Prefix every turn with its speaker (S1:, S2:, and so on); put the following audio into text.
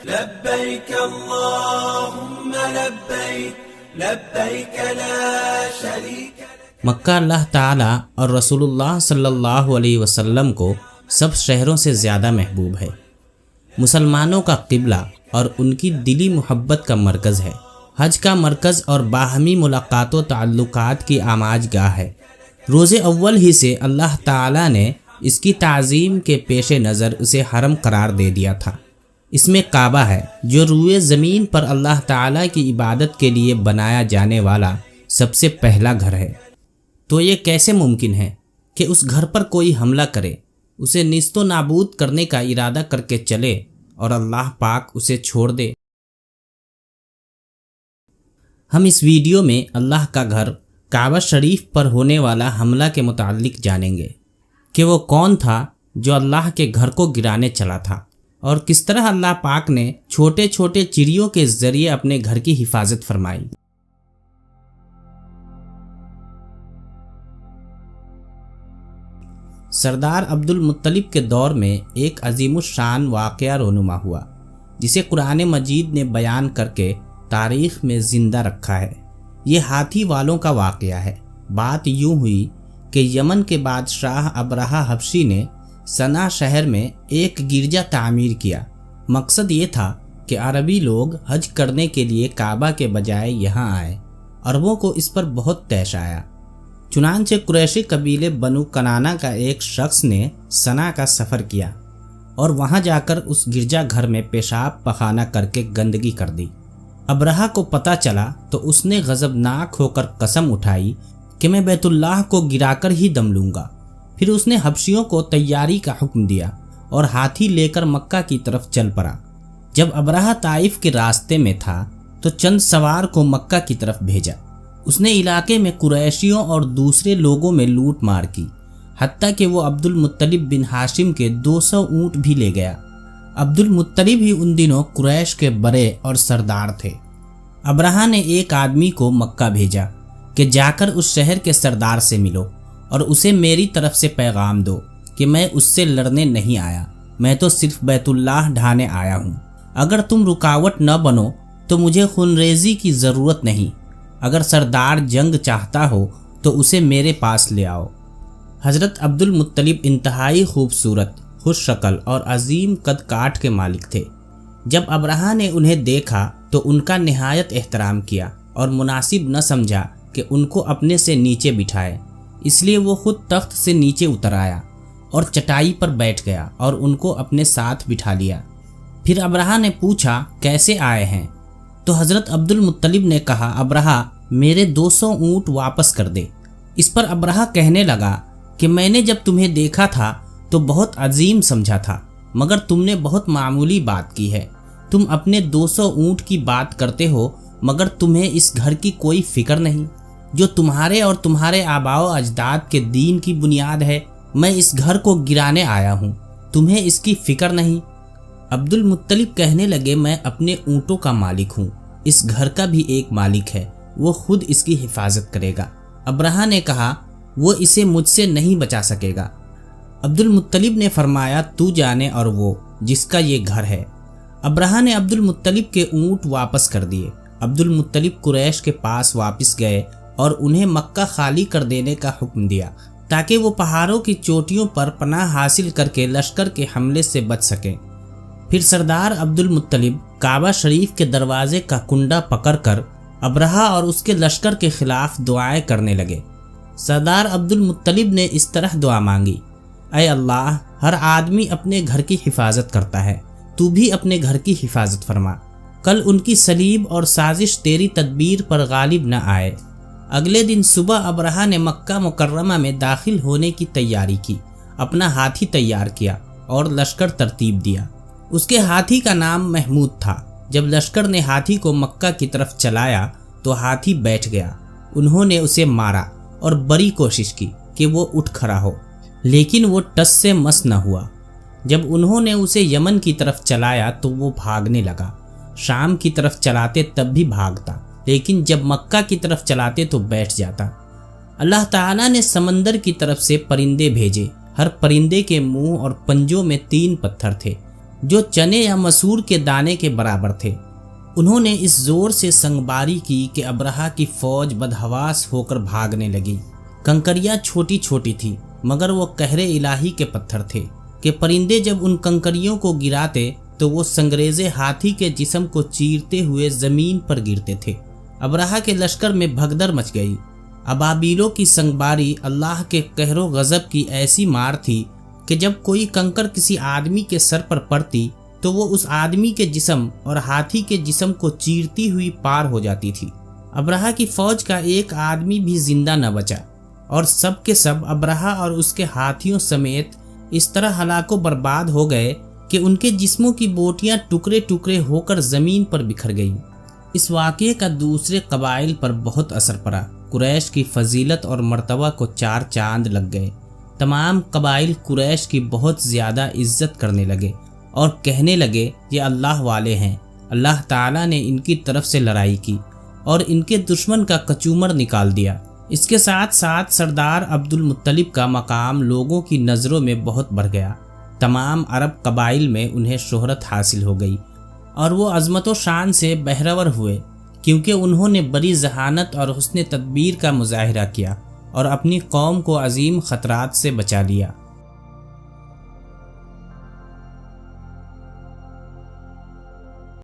S1: لبيك اللهم لبيك لبيك لا شريك لك۔
S2: مکہ اللہ تعالیٰ اور رسول اللہ صلی اللہ علیہ وسلم کو سب شہروں سے زیادہ محبوب ہے، مسلمانوں کا قبلہ اور ان کی دلی محبت کا مرکز ہے، حج کا مرکز اور باہمی ملاقات و تعلقات کی آماج گاہ ہے۔ روز اول ہی سے اللہ تعالیٰ نے اس کی تعظیم کے پیش نظر اسے حرم قرار دے دیا تھا۔ اس میں کعبہ ہے جو روئے زمین پر اللہ تعالیٰ کی عبادت کے لیے بنایا جانے والا سب سے پہلا گھر ہے۔ تو یہ کیسے ممکن ہے کہ اس گھر پر کوئی حملہ کرے، اسے نیست و نابود کرنے کا ارادہ کر کے چلے اور اللہ پاک اسے چھوڑ دے؟ ہم اس ویڈیو میں اللہ کا گھر کعبہ شریف پر ہونے والا حملہ کے متعلق جانیں گے کہ وہ کون تھا جو اللہ کے گھر کو گرانے چلا تھا، اور کس طرح اللہ پاک نے چھوٹے چھوٹے چڑیوں کے ذریعے اپنے گھر کی حفاظت فرمائی۔ سردار عبد المطلب کے دور میں ایک عظیم الشان واقعہ رونما ہوا جسے قرآن مجید نے بیان کر کے تاریخ میں زندہ رکھا ہے۔ یہ ہاتھی والوں کا واقعہ ہے۔ بات یوں ہوئی کہ یمن کے بادشاہ ابرہہ حبشی نے صنعا شہر میں ایک گرجا تعمیر کیا۔ مقصد یہ تھا کہ عربی لوگ حج کرنے کے لیے کعبہ کے بجائے یہاں آئے۔ عربوں کو اس پر بہت طیش آیا، چنانچہ قریشی قبیلے بنو کنانہ کا ایک شخص نے صنعا کا سفر کیا اور وہاں جا کر اس گرجا گھر میں پیشاب پخانہ کر کے گندگی کر دی۔ ابرہہ کو پتہ چلا تو اس نے غضبناک ہو کر قسم اٹھائی کہ میں بیت اللہ کو گرا کر ہی دم لوں گا۔ پھر اس نے حبشیوں کو تیاری کا حکم دیا اور ہاتھی لے کر مکہ کی طرف چل پڑا۔ جب ابرہہ طائف کے راستے میں تھا تو چند سوار کو مکہ کی طرف بھیجا۔ اس نے علاقے میں قریشیوں اور دوسرے لوگوں میں لوٹ مار کی، حتیٰ کہ وہ عبد المطلب بن ہاشم کے 200 اونٹ بھی لے گیا۔ عبد المطلب ہی ان دنوں قریش کے بڑے اور سردار تھے۔ ابرہہ نے ایک آدمی کو مکہ بھیجا کہ جا کر اس شہر کے سردار سے ملو اور اسے میری طرف سے پیغام دو کہ میں اس سے لڑنے نہیں آیا، میں تو صرف بیت اللہ ڈھانے آیا ہوں۔ اگر تم رکاوٹ نہ بنو تو مجھے خونریزی کی ضرورت نہیں۔ اگر سردار جنگ چاہتا ہو تو اسے میرے پاس لے آؤ۔ حضرت عبد المطلب انتہائی خوبصورت، خوش شکل اور عظیم قد کاٹ کے مالک تھے۔ جب ابرہہ نے انہیں دیکھا تو ان کا نہایت احترام کیا اور مناسب نہ سمجھا کہ ان کو اپنے سے نیچے بٹھائے، اس لیے وہ خود تخت سے نیچے اتر آیا اور چٹائی پر بیٹھ گیا اور ان کو اپنے ساتھ بٹھا لیا۔ پھر ابرہہ نے پوچھا کیسے آئے ہیں؟ تو حضرت عبد المطلب نے کہا ابرہہ میرے 200 اونٹ واپس کر دے۔ اس پر ابرہہ کہنے لگا کہ میں نے جب تمہیں دیکھا تھا تو بہت عظیم سمجھا تھا، مگر تم نے بہت معمولی بات کی ہے۔ تم اپنے 200 اونٹ کی بات کرتے ہو مگر تمہیں اس گھر کی کوئی فکر نہیں جو تمہارے اور تمہارے آباء و اجداد کے دین کی بنیاد ہے۔ میں اس گھر کو گرانے آیا ہوں، تمہیں اس کی فکر نہیں۔ عبد المطلب کہنے لگے میں اپنے اونٹوں کا مالک ہوں، اس گھر کا بھی ایک مالک ہے، وہ خود اس کی حفاظت کرے گا۔ ابرہہ نے کہا وہ اسے مجھ سے نہیں بچا سکے گا۔ عبد المطلب نے فرمایا تو جانے اور وہ جس کا یہ گھر ہے۔ ابرہہ نے عبد المطلب کے اونٹ واپس کر دیے۔ عبد المطلب قریش کے پاس واپس گئے اور انہیں مکہ خالی کر دینے کا حکم دیا تاکہ وہ پہاڑوں کی چوٹیوں پر پناہ حاصل کر کے لشکر کے حملے سے بچ سکیں۔ پھر سردار عبد المطلب کعبہ شریف کے دروازے کا کنڈا پکڑ کر ابرہہ اور اس کے لشکر کے خلاف دعائیں کرنے لگے۔ سردار عبد المطلب نے اس طرح دعا مانگی، اے اللہ، ہر آدمی اپنے گھر کی حفاظت کرتا ہے، تو بھی اپنے گھر کی حفاظت فرما، کل ان کی صلیب اور سازش تیری تدبیر پر غالب نہ آئے۔ اگلے دن صبح ابرہہ نے مکہ مکرمہ میں داخل ہونے کی تیاری کی، اپنا ہاتھی تیار کیا اور لشکر ترتیب دیا۔ اس کے ہاتھی کا نام محمود تھا۔ جب لشکر نے ہاتھی کو مکہ کی طرف چلایا تو ہاتھی بیٹھ گیا۔ انہوں نے اسے مارا اور بڑی کوشش کی کہ وہ اٹھ کھڑا ہو، لیکن وہ ٹس سے مس نہ ہوا۔ جب انہوں نے اسے یمن کی طرف چلایا تو وہ بھاگنے لگا۔ شام کی طرف چلاتے تب بھی بھاگتا، لیکن جب مکہ کی طرف چلاتے تو بیٹھ جاتا۔ اللہ تعالیٰ نے سمندر کی طرف سے پرندے بھیجے، ہر پرندے کے منہ اور پنجوں میں 3 پتھر تھے۔ جو چنے یا مسور کے دانے کے برابر تھے۔ انہوں نے اس زور سے سنگباری کی کہ ابرہہ کی فوج بدحواس ہو کر بھاگنے لگی۔ کنکریاں چھوٹی چھوٹی تھی مگر وہ قہر الہی کے پتھر تھے کہ پرندے جب ان کنکریوں کو گراتے تو وہ سنگریزے ہاتھی کے جسم کو چیرتے ہوئے زمین پر گرتے تھے۔ ابرہہ کے لشکر میں بھگدڑ مچ گئی۔ ابابیلوں کی سنگباری اللہ کے قہر و غضب کی ایسی مار تھی کہ جب کوئی کنکر کسی آدمی کے سر پر پڑتی تو وہ اس آدمی کے جسم اور ہاتھی کے جسم کو چیرتی ہوئی پار ہو جاتی تھی۔ ابرہہ کی فوج کا ایک آدمی بھی زندہ نہ بچا اور سب کے سب ابرہہ اور اس کے ہاتھیوں سمیت اس طرح ہلاک و برباد ہو گئے کہ ان کے جسموں کی بوٹیاں ٹکڑے ٹکڑے ہو کر زمین پر بکھر گئیں۔ اس واقعے کا دوسرے قبائل پر بہت اثر پڑا۔ قریش کی فضیلت اور مرتبہ کو 4 چاند لگ گئے۔ تمام قبائل قریش کی بہت زیادہ عزت کرنے لگے اور کہنے لگے یہ اللہ والے ہیں۔ اللہ تعالیٰ نے ان کی طرف سے لڑائی کی اور ان کے دشمن کا کچومر نکال دیا۔ اس کے ساتھ ساتھ سردار عبد المطلب کا مقام لوگوں کی نظروں میں بہت بڑھ گیا۔ تمام عرب قبائل میں انہیں شہرت حاصل ہو گئی اور وہ عظمت و شان سے بہرور ہوئے کیونکہ انہوں نے بڑی ذہانت اور حسن تدبیر کا مظاہرہ کیا اور اپنی قوم کو عظیم خطرات سے بچا لیا۔